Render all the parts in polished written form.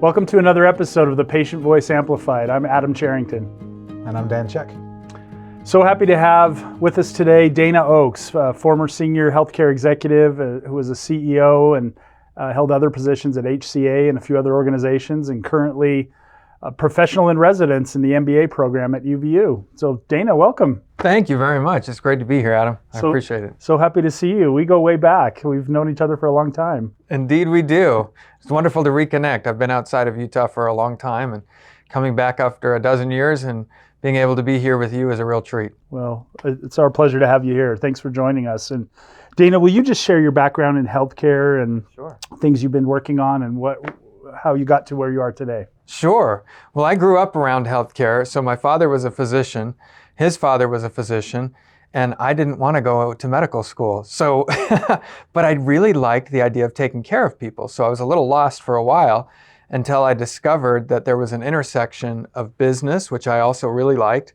Welcome to another episode of the Patient Voice Amplified. I'm Adam Cherrington. And I'm Dan Czech. So happy to have with us today Dana Oakes, former senior healthcare executive who was a CEO and held other positions at HCA and a few other organizations, and currently a professional in residence in the MBA program at UVU. So Dana, welcome. Thank you very much. It's great to be here, Adam. I appreciate it. So happy to see you. We go way back. We've known each other for a long time. Indeed we do. It's wonderful to reconnect. I've been outside of Utah for a long time, and coming back after a dozen years and being able to be here with you is a real treat. Well, it's our pleasure to have you here. Thanks for joining us. And Dana, will you just share your background in healthcare and things you've been working on and how you got to where you are today? Sure. Well, I grew up around healthcare. So my father was a physician, his father was a physician, and I didn't want to go to medical school. So, but I really liked the idea of taking care of people. So I was a little lost for a while until I discovered that there was an intersection of business, which I also really liked,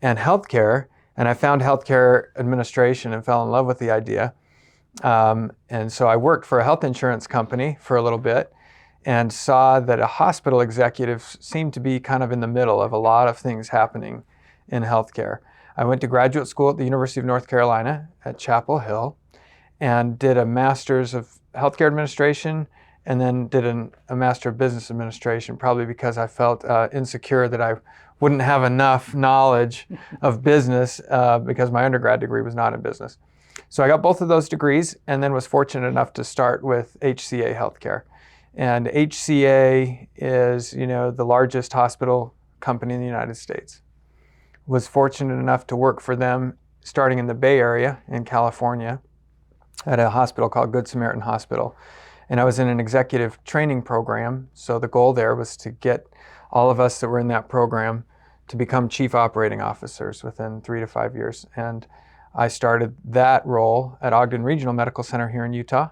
and healthcare. And I found healthcare administration and fell in love with the idea. And so I worked for a health insurance company for a little bit and saw that a hospital executive seemed to be kind of in the middle of a lot of things happening in healthcare. I went to graduate school at the University of North Carolina at Chapel Hill and did a master's of healthcare administration and then did a master of business administration, probably because I felt insecure that I wouldn't have enough knowledge of business because my undergrad degree was not in business. So I got both of those degrees and then was fortunate enough to start with HCA Healthcare. And HCA is, the largest hospital company in the United States. Was fortunate enough to work for them starting in the Bay Area in California at a hospital called Good Samaritan Hospital. And I was in an executive training program. So the goal there was to get all of us that were in that program to become chief operating officers within 3 to 5 years. And I started that role at Ogden Regional Medical Center here in Utah,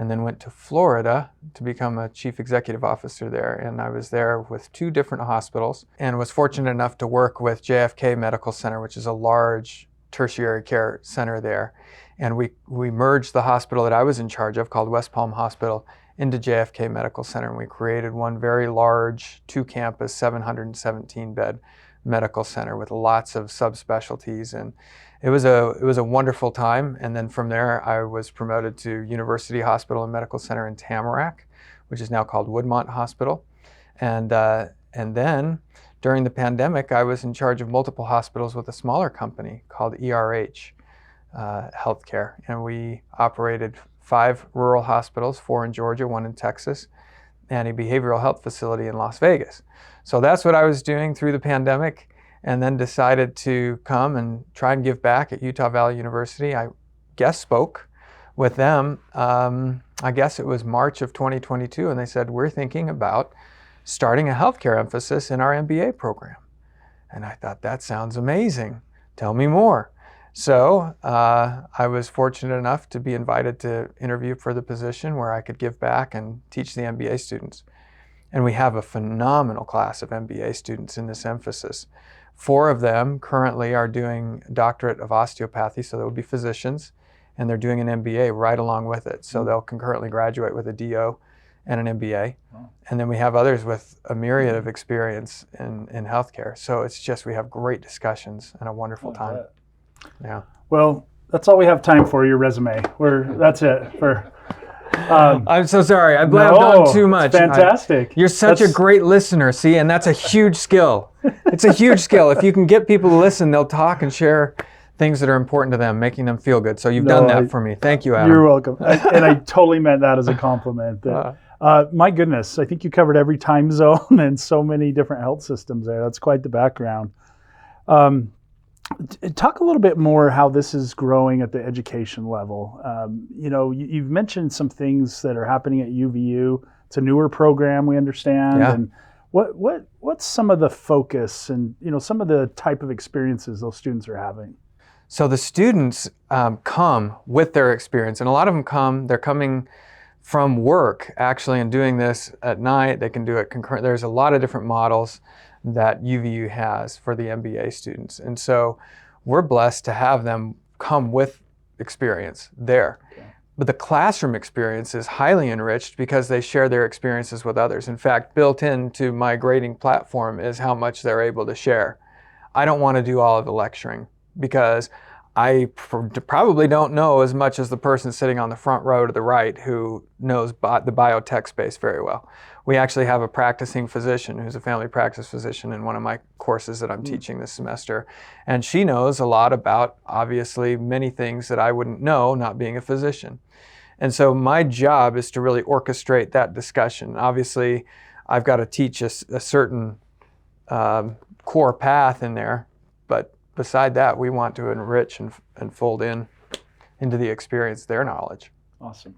and then went to Florida to become a chief executive officer there. And I was there with 2 different hospitals and was fortunate enough to work with JFK Medical Center, which is a large tertiary care center there. And we merged the hospital that I was in charge of, called West Palm Hospital, into JFK Medical Center. And we created one very large 2-campus, 717-bed medical center with lots of subspecialties. And it was a wonderful time. And then from there, I was promoted to University Hospital and Medical Center in Tamarack, which is now called Woodmont Hospital. And then during the pandemic, I was in charge of multiple hospitals with a smaller company called ERH Healthcare. And we operated 5 rural hospitals, 4 in Georgia, 1 in Texas, and a behavioral health facility in Las Vegas. So that's what I was doing through the pandemic, and then decided to come and try and give back at Utah Valley University. I guest spoke with them, I guess it was March of 2022, and they said, we're thinking about starting a healthcare emphasis in our MBA program. And I thought, that sounds amazing. Tell me more. So I was fortunate enough to be invited to interview for the position where I could give back and teach the MBA students. And we have a phenomenal class of MBA students in this emphasis. 4 of them currently are doing a doctorate of osteopathy, so they'll be physicians, and they're doing an MBA right along with it. So they'll concurrently graduate with a DO and an MBA. And then we have others with a myriad of experience in healthcare. So it's just, we have great discussions and a wonderful time. Yeah. Well, that's all we have time for, your resume. That's it for... I'm so sorry. I blabbed on too much. Fantastic. You're such a great listener, see, and that's a huge skill. It's a huge skill. If you can get people to listen, they'll talk and share things that are important to them, making them feel good. So you've done that for me. Thank you, Adam. You're welcome. And I totally meant that as a compliment. My goodness, I think you covered every time zone and so many different health systems there. That's quite the background. Talk a little bit more how this is growing at the education level. You've mentioned some things that are happening at UVU. It's a newer program, we understand. Yeah. And what's some of the focus and some of the type of experiences those students are having? So the students come with their experience, and a lot of them they're coming from work actually and doing this at night. They can do it concurrent. There's a lot of different models that UVU has for the MBA students. And so we're blessed to have them come with experience there. Okay. But the classroom experience is highly enriched because they share their experiences with others. In fact, built into my grading platform is how much they're able to share. I don't want to do all of the lecturing because I probably don't know as much as the person sitting on the front row to the right who knows the biotech space very well. We actually have a practicing physician who's a family practice physician in one of my courses that I'm teaching this semester. And she knows a lot about, obviously, many things that I wouldn't know not being a physician. And so my job is to really orchestrate that discussion. Obviously, I've got to teach a certain core path in there, but beside that, we want to enrich and fold into the experience their knowledge. Awesome.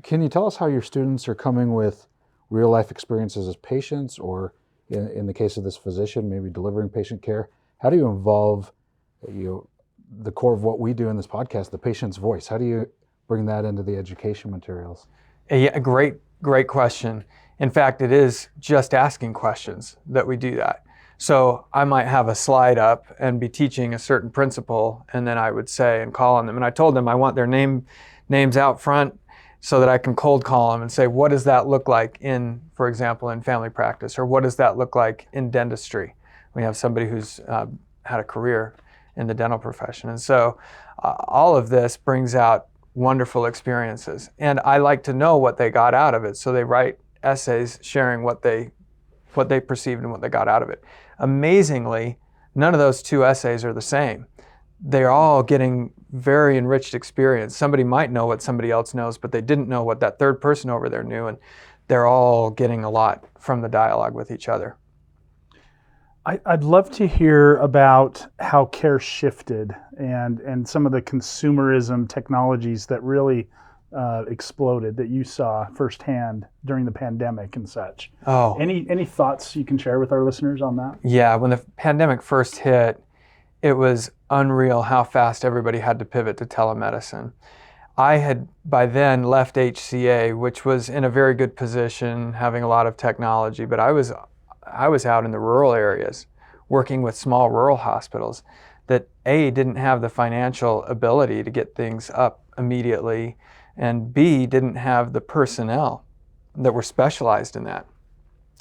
Can you tell us how your students are coming with real life experiences as patients, or in the case of this physician, maybe delivering patient care? How do you involve the core of what we do in this podcast, the patient's voice? How do you bring that into the education materials? Yeah, great question. In fact, it is just asking questions that we do that. So I might have a slide up and be teaching a certain principle, and then I would say and call on them. And I told them I want their names out front so that I can cold call them and say, what does that look like in, for example, in family practice, or what does that look like in dentistry? We have somebody who's had a career in the dental profession. And so all of this brings out wonderful experiences. And I like to know what they got out of it. So they write essays sharing what they perceived and what they got out of it. Amazingly, none of those two essays are the same. They're all getting very enriched experience. Somebody might know what somebody else knows, but they didn't know what that third person over there knew, and they're all getting a lot from the dialogue with each other. I'd love to hear about how care shifted and some of the consumerism technologies that really exploded that you saw firsthand during the pandemic and such. Oh, Any thoughts you can share with our listeners on that? yeah. When the pandemic first hit, it was unreal how fast everybody had to pivot to telemedicine. I had by then left HCA, which was in a very good position, having a lot of technology, but I was out in the rural areas working with small rural hospitals that A, didn't have the financial ability to get things up immediately, and B, didn't have the personnel that were specialized in that.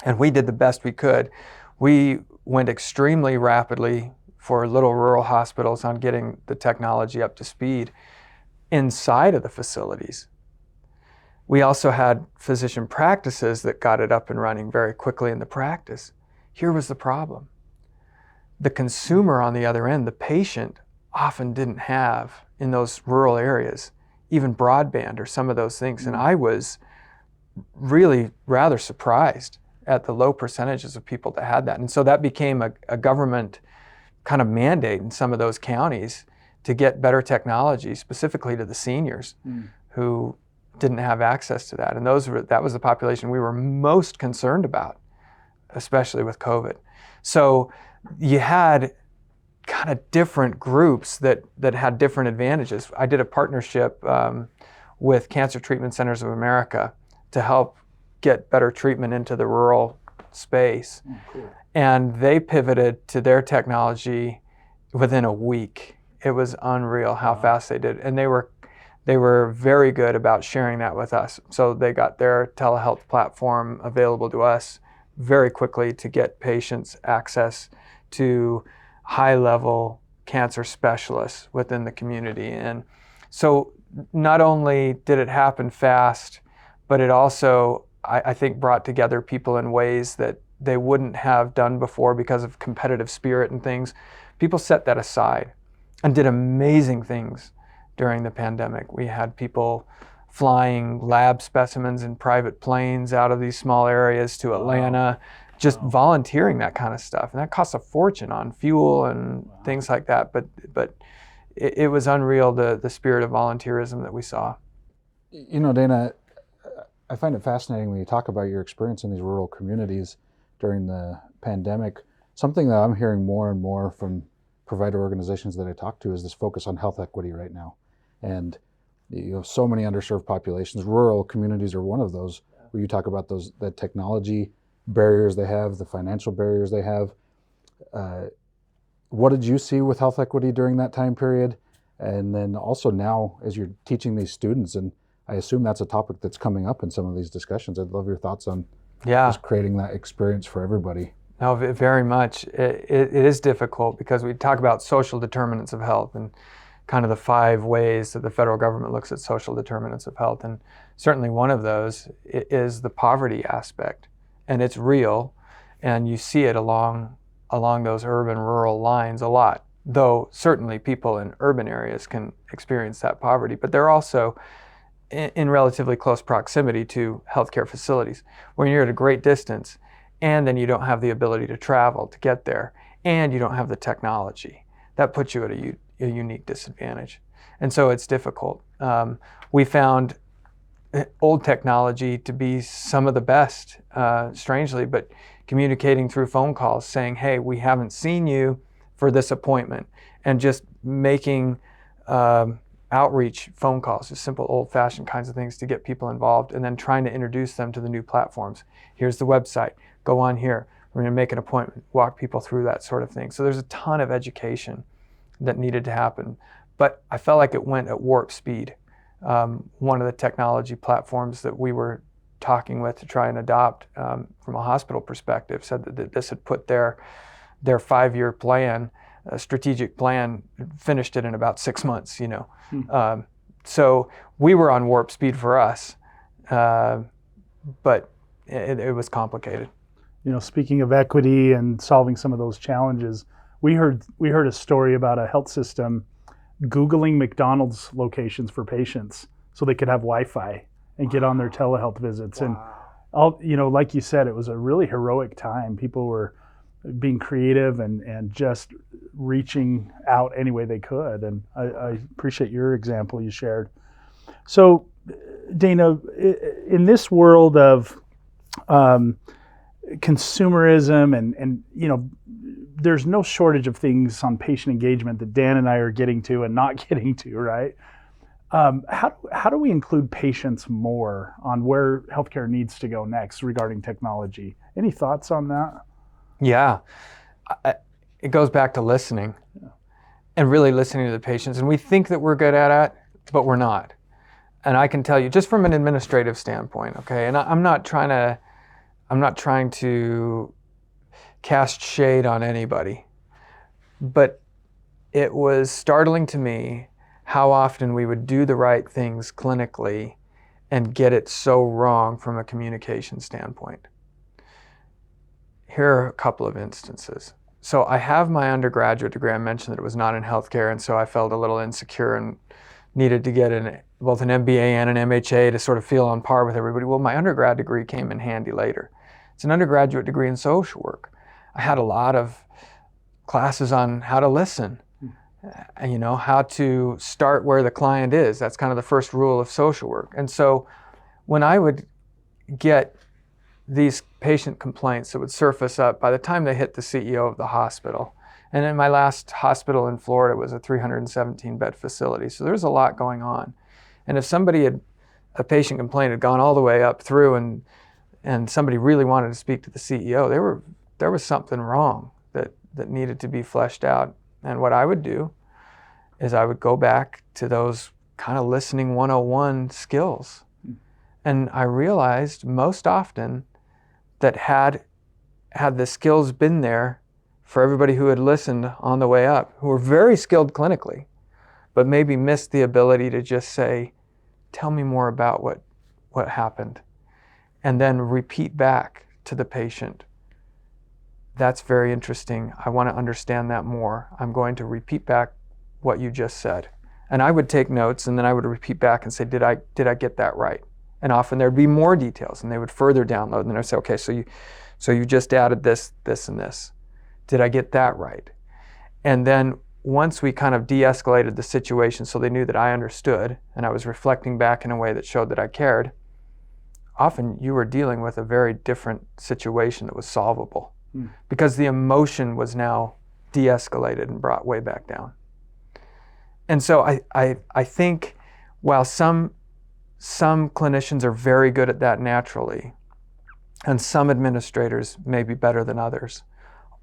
And we did the best we could. We went extremely rapidly for little rural hospitals on getting the technology up to speed inside of the facilities. We also had physician practices that got it up and running very quickly in the practice. Here was the problem. The consumer on the other end, the patient, often didn't have in those rural areas even broadband or some of those things. And I was really rather surprised at the low percentages of people that had that. And so that became a government kind of mandate in some of those counties to get better technology, specifically to the seniors who didn't have access to that. And that was the population we were most concerned about, especially with COVID. So you had kind of different groups that had different advantages. I did a partnership with Cancer Treatment Centers of America to help get better treatment into the rural space. Cool. And they pivoted to their technology within a week. It was unreal how fast they did. And they were very good about sharing that with us. So they got their telehealth platform available to us very quickly to get patients access to high-level cancer specialists within the community. And so not only did it happen fast, but it also, I think, brought together people in ways that they wouldn't have done before because of competitive spirit and things. People set that aside and did amazing things during the pandemic. We had people flying lab specimens in private planes out of these small areas to Atlanta, just volunteering that kind of stuff. And that costs a fortune on fuel and things like that. But it was unreal, the spirit of volunteerism that we saw. You know, Dana, I find it fascinating when you talk about your experience in these rural communities during the pandemic. Something that I'm hearing more and more from provider organizations that I talk to is this focus on health equity right now. And you have so many underserved populations. Rural communities are one of those, where you talk about the technology barriers they have, the financial barriers they have. What did you see with health equity during that time period? And then also now, as you're teaching these students, and I assume that's a topic that's coming up in some of these discussions. I'd love your thoughts on just creating that experience for everybody. No, very much. It is difficult because we talk about social determinants of health and kind of the 5 ways that the federal government looks at social determinants of health. And certainly one of those is the poverty aspect. And it's real, and you see it along those urban-rural lines a lot. Though certainly people in urban areas can experience that poverty, but they're also in relatively close proximity to healthcare facilities. When you're at a great distance, and then you don't have the ability to travel to get there, and you don't have the technology, that puts you at a unique disadvantage. And so it's difficult. We found old technology to be some of the best, strangely, but communicating through phone calls saying, hey, we haven't seen you for this appointment, and just making outreach phone calls, just simple old-fashioned kinds of things to get people involved, and then trying to introduce them to the new platforms. Here's the website, go on here, we're going to make an appointment, walk people through that sort of thing. So there's a ton of education that needed to happen, but I felt like it went at warp speed. One of the technology platforms that we were talking with to try and adopt from a hospital perspective said that this had put their 5-year plan, strategic plan, finished it in about 6 months, So we were on warp speed for us, but it was complicated. Speaking of equity and solving some of those challenges, we heard a story about a health system Googling McDonald's locations for patients so they could have Wi-Fi and get on their telehealth visits. Wow. And like you said, it was a really heroic time. People were being creative and just reaching out any way they could. And I appreciate your example you shared. So, Dana, in this world of consumerism and there's no shortage of things on patient engagement that Dan and I are getting to and not getting to, right? How do we include patients more on where healthcare needs to go next regarding technology? Any thoughts on that? Yeah, it goes back to listening and really listening to the patients. And we think that we're good at it, but we're not. And I can tell you, just from an administrative standpoint, okay, and I'm not trying to cast shade on anybody, but it was startling to me how often we would do the right things clinically and get it so wrong from a communication standpoint. Here are a couple of instances. So I have my undergraduate degree. I mentioned that it was not in healthcare, and so I felt a little insecure and needed to get both an MBA and an MHA to sort of feel on par with everybody. Well, my undergrad degree came in handy later. It's an undergraduate degree in social work. I had a lot of classes on how to listen, how to start where the client is. That's kind of the first rule of social work. And so when I would get these patient complaints that would surface up, by the time they hit the CEO of the hospital, and in my last hospital in Florida, it was a 317-bed facility, so there's a lot going on. And if a patient complaint had gone all the way up through and somebody really wanted to speak to the CEO, there was something wrong that needed to be fleshed out. And what I would do is I would go back to those kind of listening 101 skills. And I realized most often that had the skills been there for everybody who had listened on the way up, who were very skilled clinically, but maybe missed the ability to just say, tell me more about what happened, and then repeat back to the patient. That's very interesting. I want to understand that more. I'm going to repeat back what you just said. And I would take notes, and then I would repeat back and say, did I get that right? And often there'd be more details, and they would further download, and I'd say, okay, so you just added this, this, and this. Did I get that right? And then once we kind of de-escalated the situation so they knew that I understood, and I was reflecting back in a way that showed that I cared, often you were dealing with a very different situation that was solvable because the emotion was now de-escalated and brought way back down. And so I think while some clinicians are very good at that naturally, and some administrators may be better than others,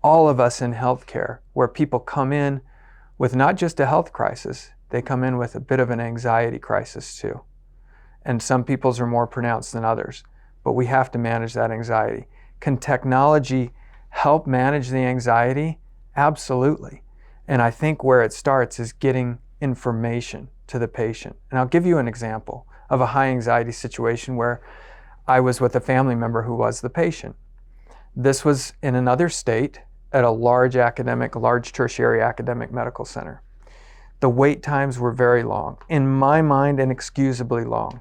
all of us in healthcare, where people come in with not just a health crisis, they come in with a bit of an anxiety crisis too. And some people's are more pronounced than others, but we have to manage that anxiety. Can technology help manage the anxiety? Absolutely. And I think where it starts is getting information to the patient. And I'll give you an example of a high anxiety situation where I was with a family member who was the patient. This was in another state at a large tertiary academic medical center. The wait times were very long, in my mind, inexcusably long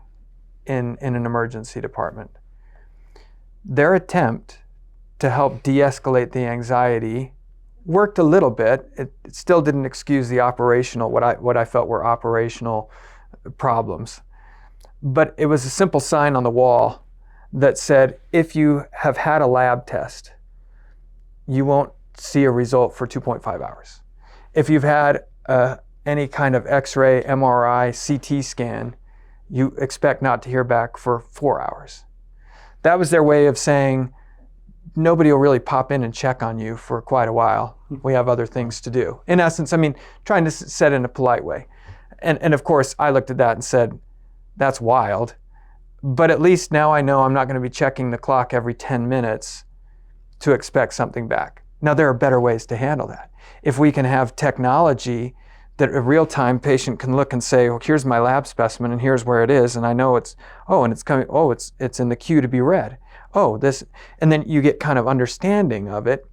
in an emergency department. Their attempt to help de-escalate the anxiety worked a little bit. It still didn't excuse the operational, what I felt were operational problems. But it was a simple sign on the wall that said, if you have had a lab test, you won't see a result for 2.5 hours. If you've had any kind of X-ray, MRI, CT scan, you expect not to hear back for 4 hours. That was their way of saying, nobody will really pop in and check on you for quite a while. We have other things to do. In essence, I mean, trying to set it in a polite way. And of course, I looked at that and said, that's wild. But at least now I know I'm not going to be checking the clock every 10 minutes to expect something back. Now, there are better ways to handle that. If we can have technology that a real-time patient can look and say, well, here's my lab specimen and here's where it is, and I know it's coming, it's in the queue to be read. And then you get kind of understanding of it.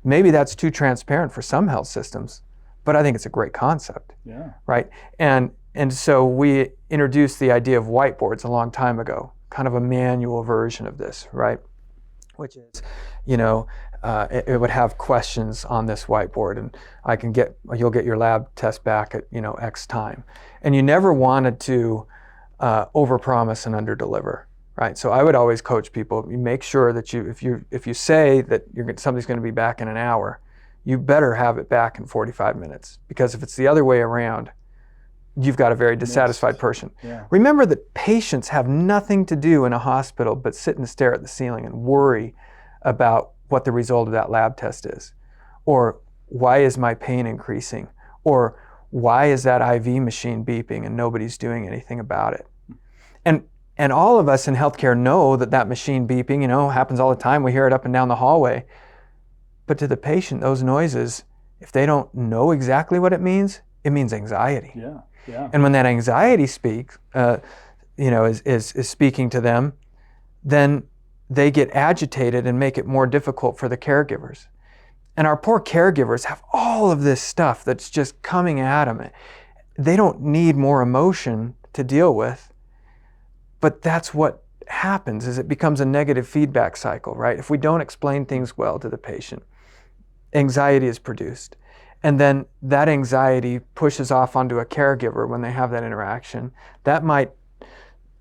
Maybe that's too transparent for some health systems, but I think it's a great concept. Yeah. Right? And so we introduced the idea of whiteboards a long time ago, kind of a manual version of this, right? Which is, it would have questions on this whiteboard, and you'll get your lab test back at, X time. And you never wanted to overpromise and underdeliver, right? So I would always coach people, you make sure that if you say that somebody's going to be back in an hour, you better have it back in 45 minutes, because if it's the other way around, you've got a very dissatisfied person. Yeah. Remember that patients have nothing to do in a hospital but sit and stare at the ceiling and worry about what the result of that lab test is, or why is my pain increasing, or why is that IV machine beeping and nobody's doing anything about it. And all of us in healthcare know that machine beeping, happens all the time. We hear it up and down the hallway. But to the patient, those noises, if they don't know exactly what it means anxiety. Yeah. Yeah. And when that anxiety speaks, is speaking to them, then they get agitated and make it more difficult for the caregivers. And our poor caregivers have all of this stuff that's just coming at them. They don't need more emotion to deal with, but that's what happens, is it becomes a negative feedback cycle, right? If we don't explain things well to the patient, anxiety is produced. And then that anxiety pushes off onto a caregiver when they have that interaction. That might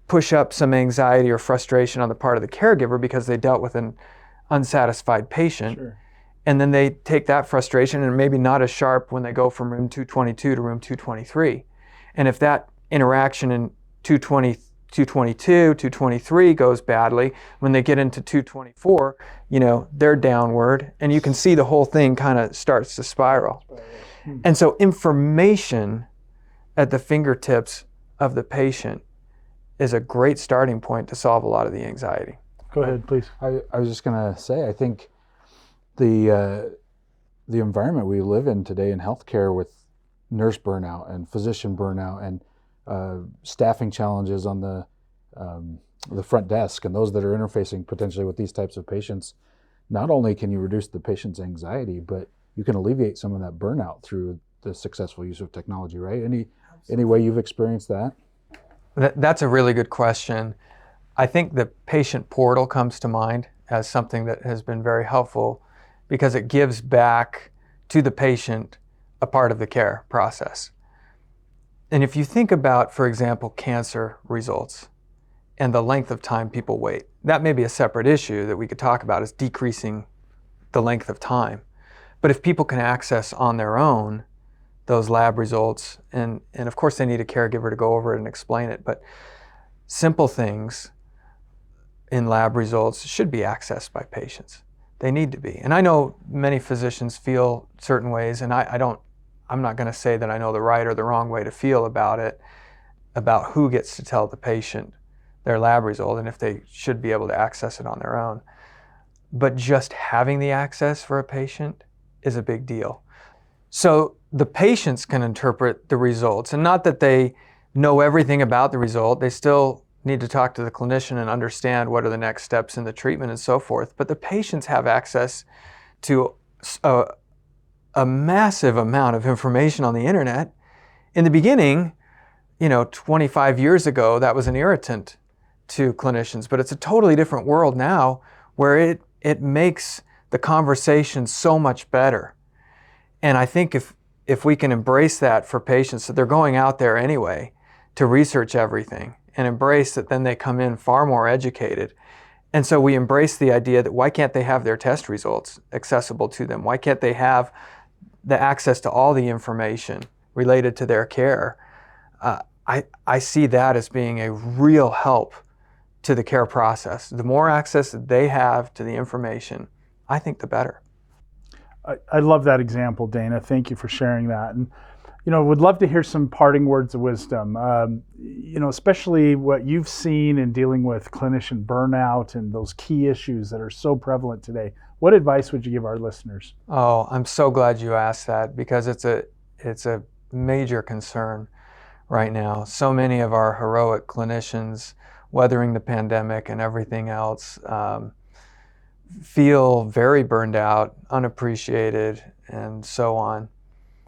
push up some anxiety or frustration on the part of the caregiver because they dealt with an unsatisfied patient. Sure. And then they take that frustration and maybe not as sharp when they go from room 222 to room 223. And if that interaction in 222, 223 goes badly, when they get into 224, they're downward, and you can see the whole thing kind of starts to spiral. And so information at the fingertips of the patient is a great starting point to solve a lot of the anxiety. Go ahead, please. I was just going to say, I think the environment we live in today in healthcare, with nurse burnout and physician burnout and staffing challenges on the front desk, and those that are interfacing potentially with these types of patients, not only can you reduce the patient's anxiety, but you can alleviate some of that burnout through the successful use of technology, right? Any way you've experienced that? That's a really good question. I think the patient portal comes to mind as something that has been very helpful, because it gives back to the patient a part of the care process. And if you think about, for example, cancer results and the length of time people wait, that may be a separate issue that we could talk about, is decreasing the length of time. But if people can access on their own those lab results, and of course they need a caregiver to go over it and explain it, but simple things in lab results should be accessed by patients. They need to be. And I know many physicians feel certain ways, and I I'm not going to say that I know the right or the wrong way to feel about it, about who gets to tell the patient their lab result and if they should be able to access it on their own. But just having the access for a patient is a big deal. So the patients can interpret the results, and not that they know everything about the result. They still need to talk to the clinician and understand what are the next steps in the treatment and so forth. But the patients have access to a massive amount of information on the internet. In the beginning, 25 years ago, that was an irritant to clinicians, but it's a totally different world now where it makes the conversation so much better. And I think if we can embrace that for patients, that they're going out there anyway to research everything, and embrace that then they come in far more educated. And so we embrace the idea that why can't they have their test results accessible to them? Why can't they have the access to all the information related to their care? I see that as being a real help to the care process. The more access that they have to the information, I think the better. I love that example, Dana. Thank you for sharing that. And, would love to hear some parting words of wisdom, especially what you've seen in dealing with clinician burnout and those key issues that are so prevalent today. What advice would you give our listeners? Oh, I'm so glad you asked that, because it's a major concern right now. So many of our heroic clinicians weathering the pandemic and everything else feel very burned out, unappreciated, and so on.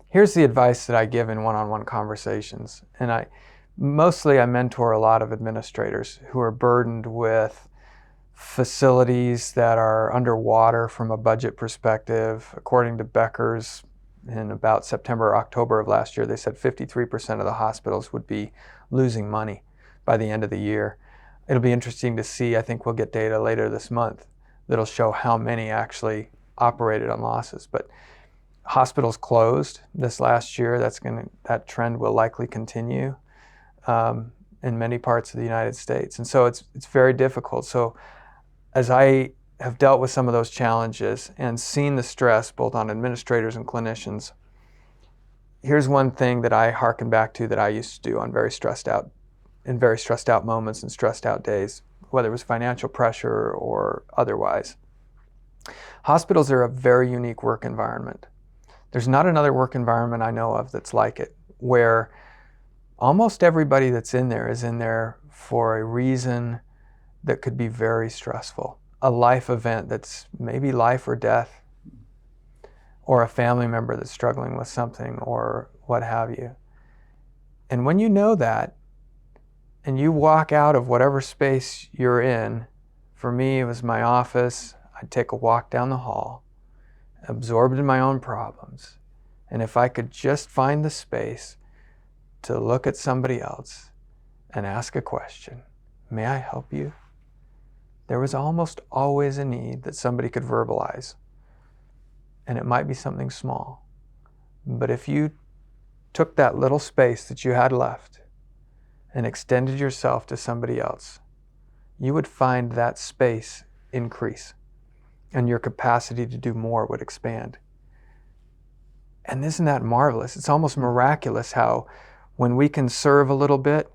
Here's the advice that I give in one-on-one conversations. And I mentor a lot of administrators who are burdened with facilities that are underwater from a budget perspective. According to Becker's, in about September or October of last year, they said 53% of the hospitals would be losing money by the end of the year. It'll be interesting to see. I think we'll get data later this month that'll show how many actually operated on losses. But hospitals closed this last year. That trend will likely continue in many parts of the United States. And so it's very difficult. So as I have dealt with some of those challenges and seen the stress both on administrators and clinicians, here's one thing that I hearken back to that I used to do in very stressed out moments and stressed out days, whether it was financial pressure or otherwise. Hospitals are a very unique work environment. There's not another work environment I know of that's like it, where almost everybody that's in there is in there for a reason that could be very stressful. A life event that's maybe life or death, or a family member that's struggling with something, or what have you. And when you know that, and you walk out of whatever space you're in, for me it was my office, I'd take a walk down the hall, absorbed in my own problems. And if I could just find the space to look at somebody else and ask a question, may I help you? There was almost always a need that somebody could verbalize. And it might be something small. But if you took that little space that you had left and extended yourself to somebody else, you would find that space increase, and your capacity to do more would expand. And isn't that marvelous? It's almost miraculous how when we can serve a little bit,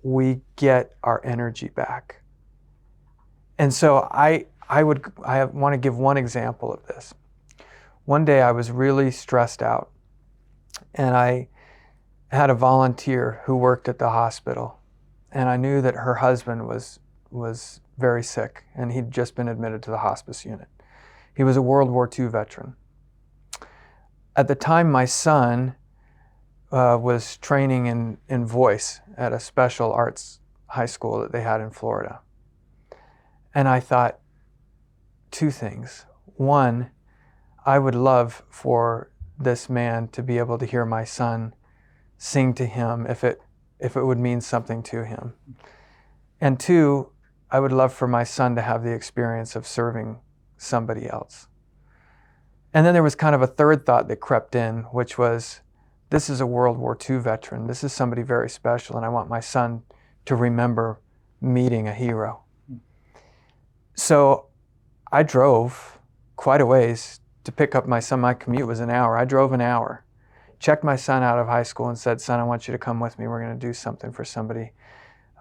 we get our energy back. And so I want to give one example of this. One day I was really stressed out, and I had a volunteer who worked at the hospital, and I knew that her husband was very sick, and he'd just been admitted to the hospice unit. He was a World War II veteran. At the time, my son was training in voice at a special arts high school that they had in Florida. And I thought two things. One, I would love for this man to be able to hear my son sing to him if it would mean something to him. And two, I would love for my son to have the experience of serving somebody else. And then there was kind of a third thought that crept in, which was, this is a World War II veteran. This is somebody very special, and I want my son to remember meeting a hero. So I drove quite a ways to pick up my son. My commute was an hour. I drove an hour checked my son out of high school and said, son, I want you to come with me. We're going to do something for somebody.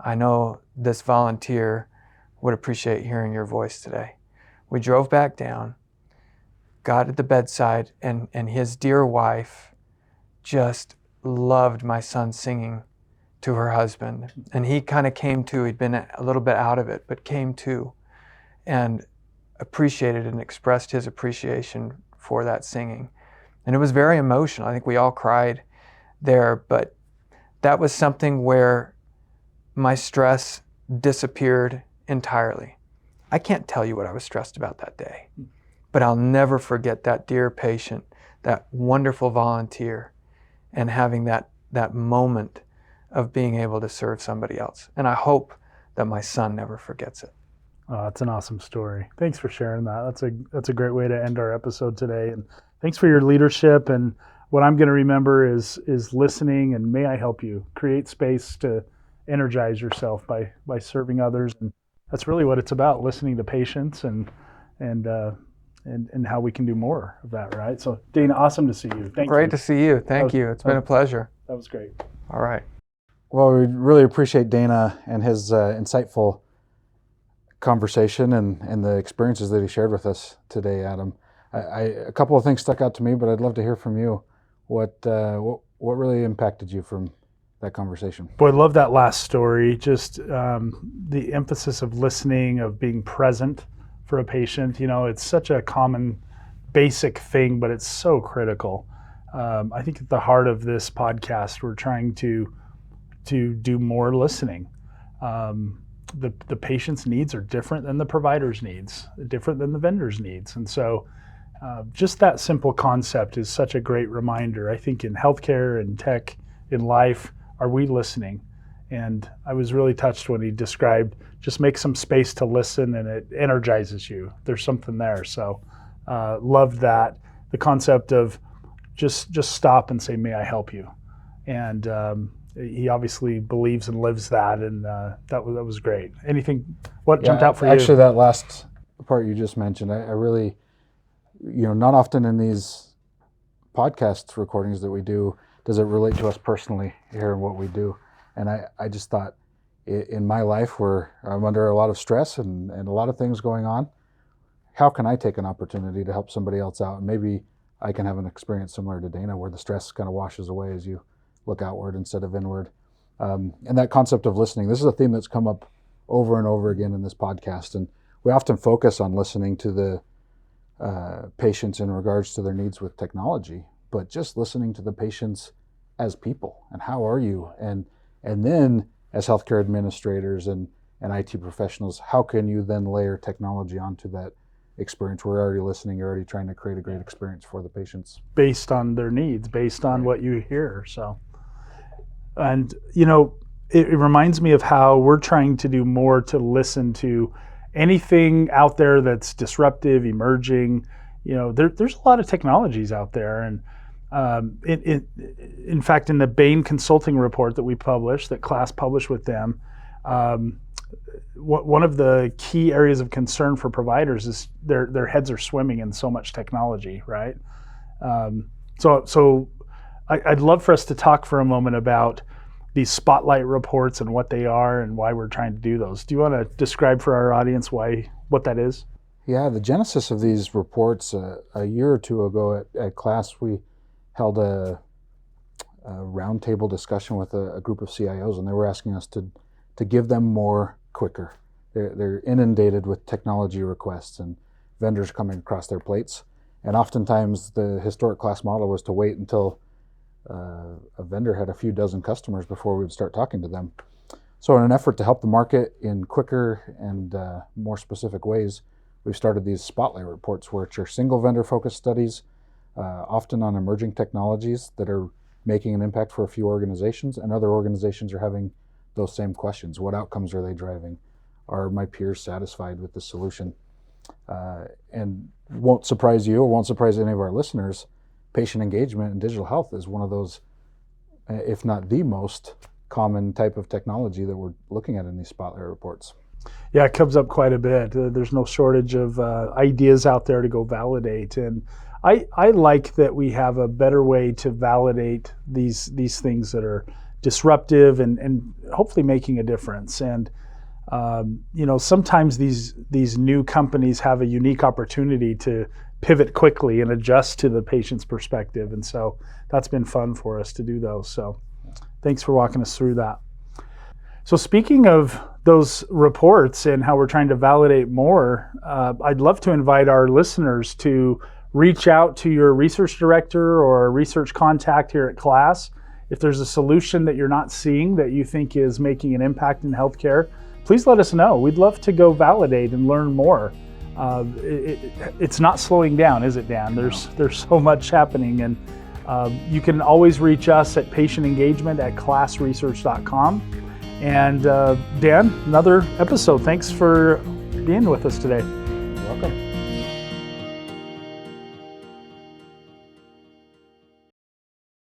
I know this volunteer would appreciate hearing your voice today. We drove back down, got at the bedside, and his dear wife just loved my son singing to her husband. And he kind of came to, he'd been a little bit out of it, but came to and appreciated and expressed his appreciation for that singing. And it was very emotional. I think we all cried there, but that was something where my stress disappeared entirely. I can't tell you what I was stressed about that day, but I'll never forget that dear patient, that wonderful volunteer, and having that moment of being able to serve somebody else. And I hope that my son never forgets it. Oh, that's an awesome story. Thanks for sharing that. That's a great way to end our episode today. And thanks for your leadership. And what I'm going to remember is listening, and may I help you create space to energize yourself by serving others. And that's really what it's about, listening to patients and how we can do more of that, right? So Dana, awesome to see you. Thank you. Great to see you. Thank you. It's been a pleasure. That was great. All right. Well, we really appreciate Dana and his insightful conversation and the experiences that he shared with us today, Adam. A couple of things stuck out to me, but I'd love to hear from you. What really impacted you from that conversation? Boy, I love that last story. Just the emphasis of listening, of being present for a patient. You know, it's such a common, basic thing, but it's so critical. I think at the heart of this podcast, we're trying to do more listening. The patient's needs are different than the provider's needs, different than the vendor's needs. And so just that simple concept is such a great reminder. I think in healthcare and tech, in life, are we listening? And I was really touched when he described just make some space to listen and it energizes you. There's something there. So loved that. The concept of just stop and say, may I help you? And he obviously believes and lives that, and that was great. Anything, what jumped out for you? Actually, that last part you just mentioned, I really, not often in these podcast recordings that we do does it relate to us personally here in what we do. And I just thought, in my life where I'm under a lot of stress and a lot of things going on, how can I take an opportunity to help somebody else out? And maybe I can have an experience similar to Dana where the stress kind of washes away as you look outward instead of inward. And that concept of listening, this is a theme that's come up over and over again in this podcast. And we often focus on listening to the patients in regards to their needs with technology, but just listening to the patients as people and how are you? And then as healthcare administrators and IT professionals, how can you then layer technology onto that experience? We're already listening, you're already trying to create a great experience for the patients. Based on their needs, based on what you hear. So, and it reminds me of how we're trying to do more to listen to anything out there that's disruptive, emerging. There's a lot of technologies out there, and in fact, in the Bain Consulting report that we published, that class published with them, one of the key areas of concern for providers is their heads are swimming in so much technology, right? So I'd love for us to talk for a moment about these spotlight reports and what they are and why we're trying to do those. Do you want to describe for our audience what that is? Yeah, the genesis of these reports, a year or two ago at class, we held a roundtable discussion with a group of CIOs, and they were asking us to give them more quicker. They're inundated with technology requests and vendors coming across their plates. And oftentimes the historic class model was to wait until a vendor had a few dozen customers before we would start talking to them. So in an effort to help the market in quicker and more specific ways, we've started these spotlight reports, which are single vendor focused studies, often on emerging technologies that are making an impact for a few organizations, and other organizations are having those same questions. What outcomes are they driving? Are my peers satisfied with the solution? And won't surprise you or won't surprise any of our listeners, patient engagement and digital health is one of those, if not the most common type of technology that we're looking at in these spotlight reports. Yeah, it comes up quite a bit. There's no shortage of ideas out there to go validate. And I like that we have a better way to validate these things that are disruptive and hopefully making a difference. And sometimes these new companies have a unique opportunity to pivot quickly and adjust to the patient's perspective. And so that's been fun for us to do those. So thanks for walking us through that. So speaking of those reports and how we're trying to validate more, I'd love to invite our listeners to reach out to your research director or research contact here at class. If there's a solution that you're not seeing that you think is making an impact in healthcare, please let us know. We'd love to go validate and learn more. It's not slowing down, is it, Dan? There's so much happening, and you can always reach us at patientengagement@classresearch.com. And Dan, another episode. Thanks for being with us today.